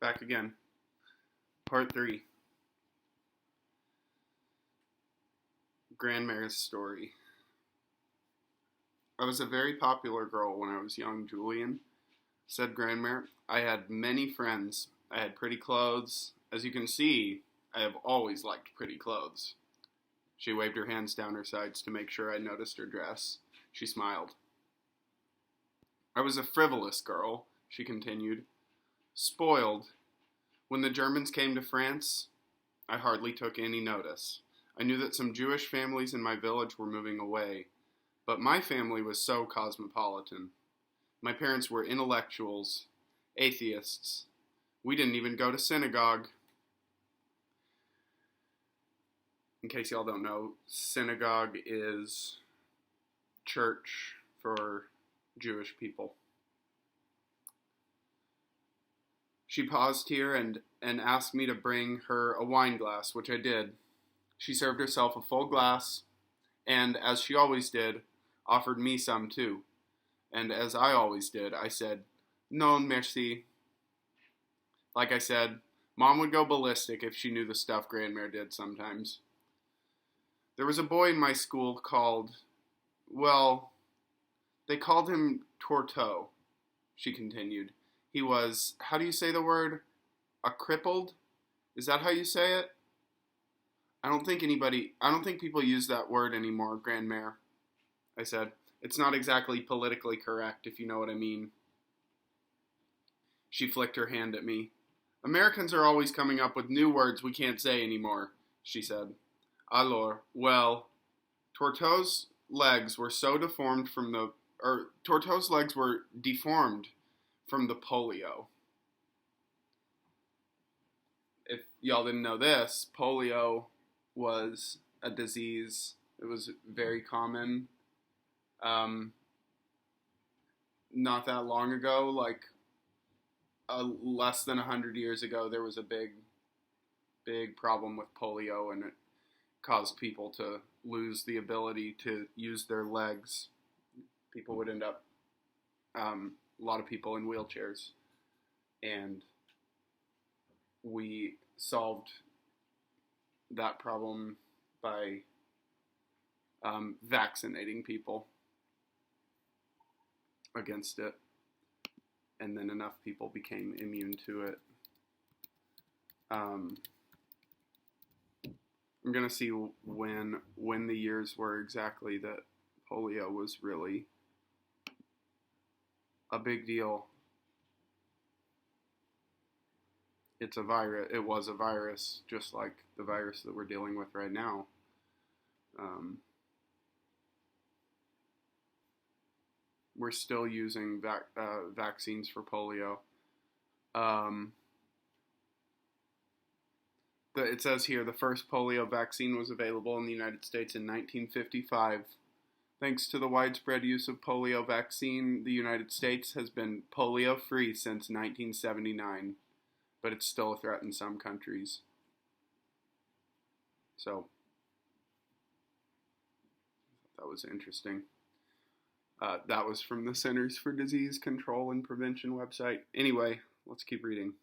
Back again. Part 3. Grandmere's story. I was a very popular girl when I was young, Julian, said Grandmere. I had many friends. I had pretty clothes. As you can see, I have always liked pretty clothes. She waved her hands down her sides to make sure I noticed her dress. She smiled. I was a frivolous girl, she continued. Spoiled. When the Germans came to France, I hardly took any notice. I knew that some Jewish families in my village were moving away, but my family was so cosmopolitan. My parents were intellectuals, atheists. We didn't even go to synagogue. In case y'all don't know, synagogue is church for Jewish people. She paused here and asked me to bring her a wine glass, which I did. She served herself a full glass, and, as she always did, offered me some too. And as I always did, I said, non merci. Like I said, Mom would go ballistic if she knew the stuff Grandmere did sometimes. There was a boy in my school they called him Tourteau, she continued. He was, how do you say the word? A crippled? Is that how you say it? I don't think people use that word anymore, Grandmere, I said. It's not exactly politically correct, if you know what I mean. She flicked her hand at me. Americans are always coming up with new words we can't say anymore, she said. Alors, well, Tourteau's legs were deformed from the polio. If y'all didn't know this, polio was a disease. It was very common. Not that long ago, less than 100 years ago, there was a big problem with polio, and it caused people to lose the ability to use their legs. People would end up, a lot of people in wheelchairs, and we solved that problem by vaccinating people against it, and then enough people became immune to it. I'm gonna see when the years were exactly that polio was really a big deal. It's a virus. It was a virus, just like the virus that we're dealing with right now. We're still using vaccines for polio. It says here the first polio vaccine was available in the United States in 1955. Thanks to the widespread use of polio vaccine, the United States has been polio-free since 1979, but it's still a threat in some countries. So, that was interesting. That was from the Centers for Disease Control and Prevention website. Anyway, let's keep reading.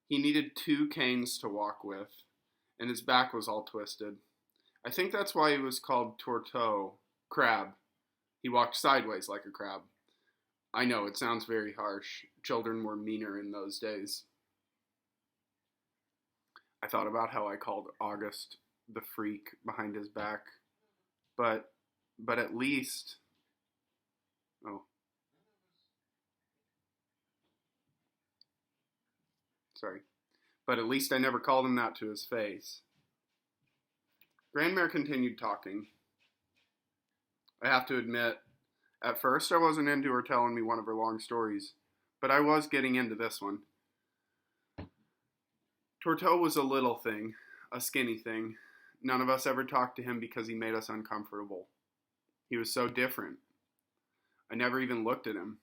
He needed 2 canes to walk with, and his back was all twisted. I think that's why he was called Tourteau, crab. He walked sideways like a crab. I know, it sounds very harsh. Children were meaner in those days. I thought about how I called August the freak behind his back, but at least, but at least I never called him that to his face. Grandmere continued talking. I have to admit, at first I wasn't into her telling me one of her long stories, but I was getting into this one. Tourteau was a little thing, a skinny thing. None of us ever talked to him because he made us uncomfortable. He was so different. I never even looked at him.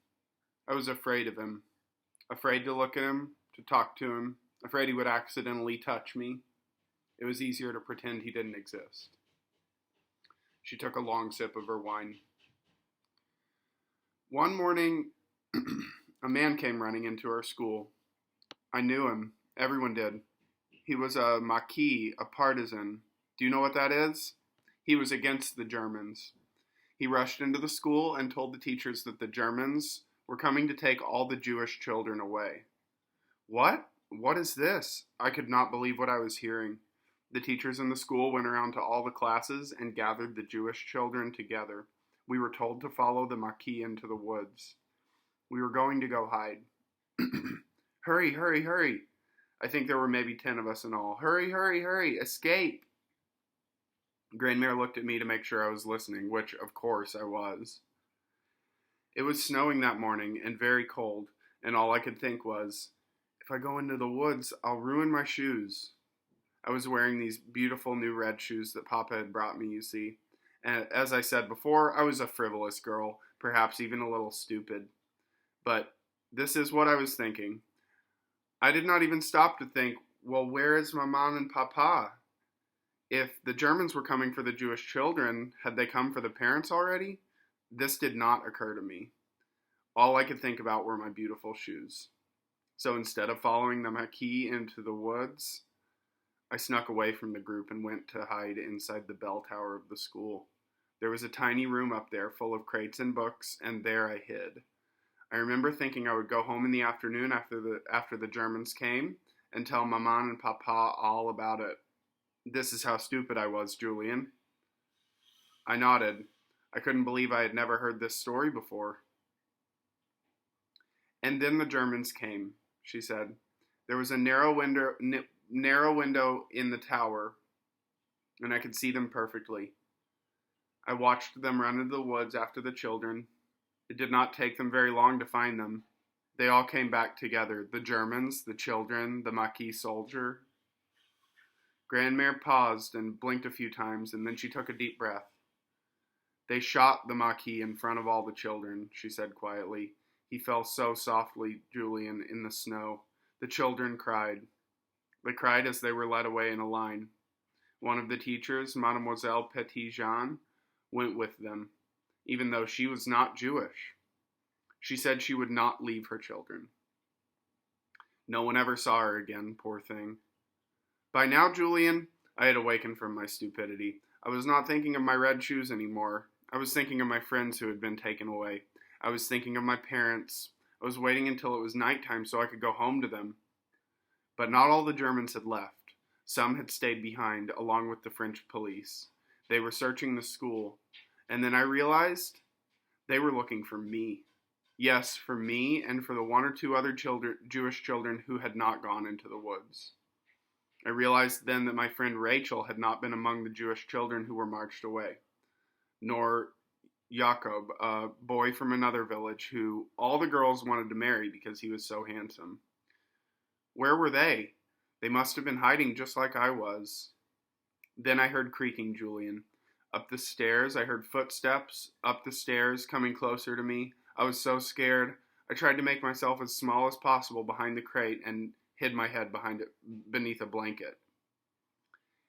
I was afraid of him. Afraid to look at him, to talk to him. Afraid he would accidentally touch me. It was easier to pretend he didn't exist. She took a long sip of her wine. One morning, a man came running into our school. I knew him. Everyone did. He was a Maquis, a partisan. Do you know what that is? He was against the Germans. He rushed into the school and told the teachers that the Germans were coming to take all the Jewish children away. What? What is this? I could not believe what I was hearing. The teachers in the school went around to all the classes and gathered the Jewish children together. We were told to follow the Maquis into the woods. We were going to go hide. Hurry, hurry, hurry. I think there were maybe 10 of us in all. Hurry, hurry, hurry, escape. Grandmere looked at me to make sure I was listening, which, of course, I was. It was snowing that morning and very cold, and all I could think was, if I go into the woods, I'll ruin my shoes. I was wearing these beautiful new red shoes that Papa had brought me, you see. And as I said before, I was a frivolous girl, perhaps even a little stupid. But this is what I was thinking. I did not even stop to think, well, where is Maman and Papa? If the Germans were coming for the Jewish children, had they come for the parents already? This did not occur to me. All I could think about were my beautiful shoes. So instead of following the Maquis into the woods, I snuck away from the group and went to hide inside the bell tower of the school. There was a tiny room up there full of crates and books, and there I hid. I remember thinking I would go home in the afternoon after the Germans came and tell Maman and Papa all about it. This is how stupid I was, Julian. I nodded. I couldn't believe I had never heard this story before. And then the Germans came, she said. There was a narrow window in the tower, and I could see them perfectly. I watched them run into the woods after the children. It did not take them very long to find them. They all came back together, the Germans, the children, the Maquis soldier. Grandmere paused and blinked a few times, and then she took a deep breath. They shot the Maquis in front of all the children, she said quietly. He fell so softly, Julian, in the snow. The children cried. They cried as they were led away in a line. One of the teachers, Mademoiselle Petit-Jean, went with them, even though she was not Jewish. She said she would not leave her children. No one ever saw her again, poor thing. By now, Julian, I had awakened from my stupidity. I was not thinking of my red shoes anymore. I was thinking of my friends who had been taken away. I was thinking of my parents. I was waiting until it was nighttime so I could go home to them. But not all the Germans had left. Some had stayed behind, along with the French police. They were searching the school. And then I realized they were looking for me. Yes, for me and for the one or two other Jewish children who had not gone into the woods. I realized then that my friend Rachel had not been among the Jewish children who were marched away, nor Jacob, a boy from another village who all the girls wanted to marry because he was so handsome. Where were they? They must have been hiding just like I was. Then I heard creaking, Julian. Up the stairs, I heard footsteps, up the stairs, coming closer to me. I was so scared. I tried to make myself as small as possible behind the crate and hid my head beneath a blanket.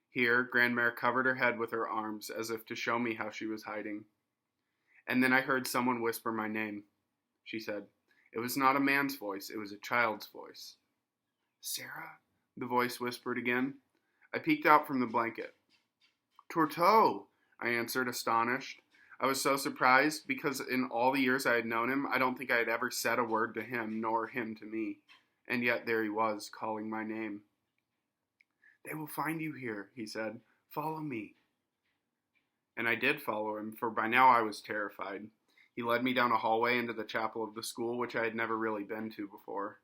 Here, Grandmere covered her head with her arms as if to show me how she was hiding. And then I heard someone whisper my name, she said. It was not a man's voice, it was a child's voice. Sarah, the voice whispered again. I peeked out from the blanket. Tourteau, I answered, astonished. I was so surprised because in all the years I had known him, I don't think I had ever said a word to him, nor him to me. And yet there he was, calling my name. They will find you here, he said. Follow me. And I did follow him, for by now I was terrified. He led me down a hallway into the chapel of the school, which I had never really been to before.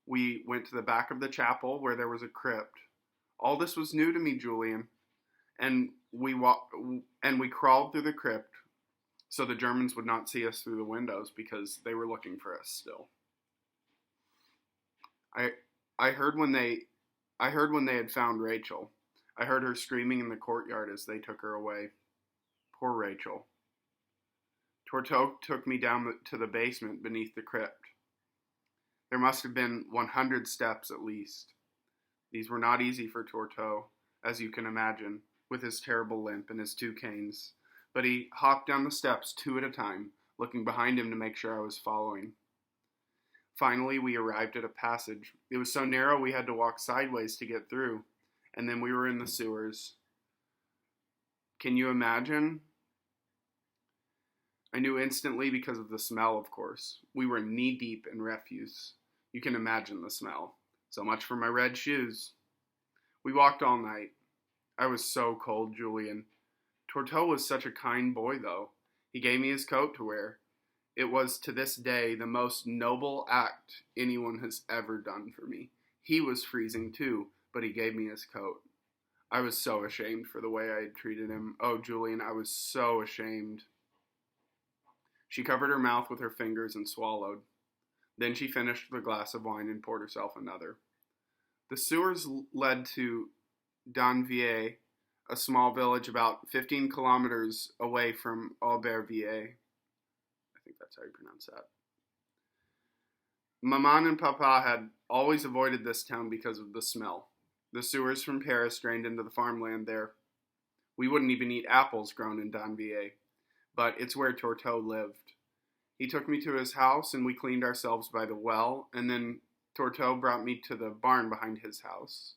We went to the back of the chapel, where there was a crypt. All this was new to me, Julian. And we crawled through the crypt, so the Germans would not see us through the windows, because they were looking for us still. I heard when they had found Rachel. I heard her screaming in the courtyard as they took her away. Poor Rachel. Tourteau took me down to the basement beneath the crypt. There must have been 100 steps at least. These were not easy for Tourteau, as you can imagine, with his terrible limp and his 2 canes. But he hopped down the steps 2 at a time, looking behind him to make sure I was following. Finally, we arrived at a passage. It was so narrow we had to walk sideways to get through, and then we were in the sewers. Can you imagine? I knew instantly because of the smell, of course. We were knee-deep in refuse. You can imagine the smell. So much for my red shoes. We walked all night. I was so cold, Julian. Tourteau was such a kind boy, though. He gave me his coat to wear. It was, to this day, the most noble act anyone has ever done for me. He was freezing, too, but he gave me his coat. I was so ashamed for the way I had treated him. Oh, Julian, I was so ashamed. She covered her mouth with her fingers and swallowed. Then she finished the glass of wine and poured herself another. The sewers led to Danvier, a small village about 15 kilometers away from Aubervilliers. I think that's how you pronounce that. Maman and Papa had always avoided this town because of the smell. The sewers from Paris drained into the farmland there. We wouldn't even eat apples grown in Danvier, but it's where Tourteau lived. He took me to his house, and we cleaned ourselves by the well, and then Tourteau brought me to the barn behind his house.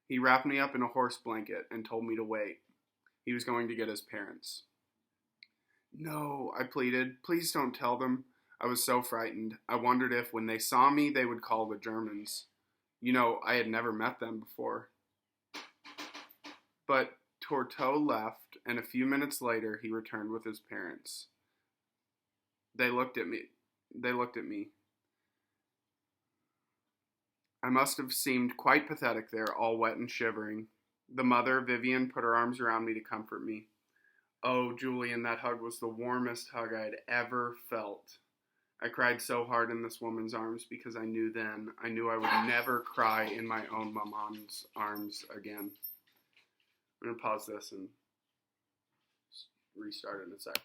He wrapped me up in a horse blanket and told me to wait. He was going to get his parents. No, I pleaded. Please don't tell them. I was so frightened. I wondered if, when they saw me, they would call the Germans. You know, I had never met them before. But Tourteau left, and a few minutes later, he returned with his parents. They looked at me. I must have seemed quite pathetic there, all wet and shivering. The mother, Vivian, put her arms around me to comfort me. Oh, Julian, that hug was the warmest hug I had ever felt. I cried so hard in this woman's arms because I knew I would never cry in my own maman's arms again. I'm going to pause this and restart in a sec.